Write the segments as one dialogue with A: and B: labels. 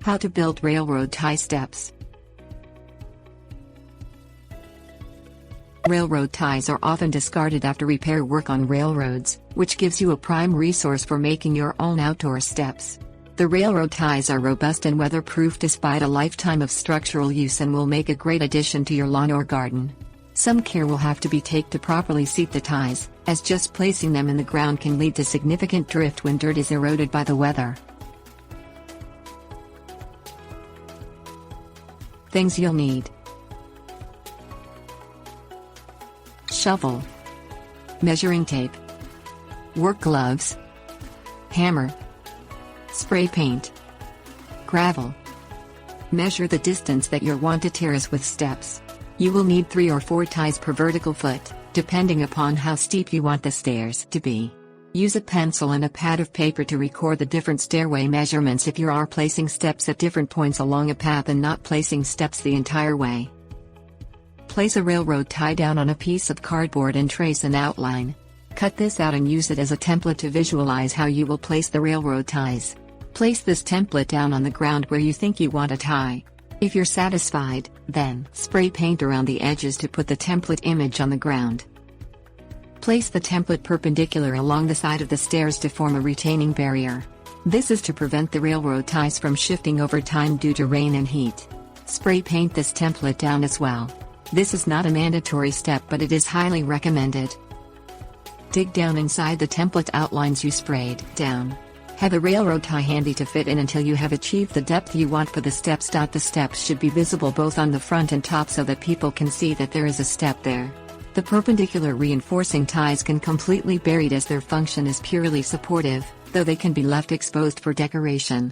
A: How to build railroad tie steps. Railroad ties are often discarded after repair work on railroads, which gives you a prime resource for making your own outdoor steps. The railroad ties are robust and weatherproof despite a lifetime of structural use and will make a great addition to your lawn or garden. Some care will have to be taken to properly seat the ties, as just placing them in the ground can lead to significant drift when dirt is eroded by the weather. Things you'll need: shovel, measuring tape, work gloves, hammer, spray paint, gravel. Measure the distance that you want to terrace with steps. You will need 3 or 4 ties per vertical foot, depending upon how steep you want the stairs to be. Use a pencil and a pad of paper to record the different stairway measurements if you are placing steps at different points along a path and not placing steps the entire way. Place a railroad tie down on a piece of cardboard and trace an outline. Cut this out and use it as a template to visualize how you will place the railroad ties. Place this template down on the ground where you think you want a tie. If you're satisfied, then spray paint around the edges to put the template image on the ground. Place the template perpendicular along the side of the stairs to form a retaining barrier. This is to prevent the railroad ties from shifting over time due to rain and heat. Spray paint this template down as well. This is not a mandatory step, but it is highly recommended. Dig down inside the template outlines you sprayed down. Have a railroad tie handy to fit in until you have achieved the depth you want for the steps. The steps should be visible both on the front and top so that people can see that there is a step there. The perpendicular reinforcing ties can completely buried as their function is purely supportive, though they can be left exposed for decoration.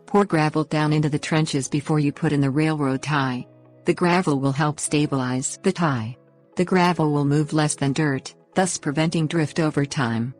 A: Pour gravel down into the trenches before you put in the railroad tie. The gravel will help stabilize the tie. The gravel will move less than dirt, thus preventing drift over time.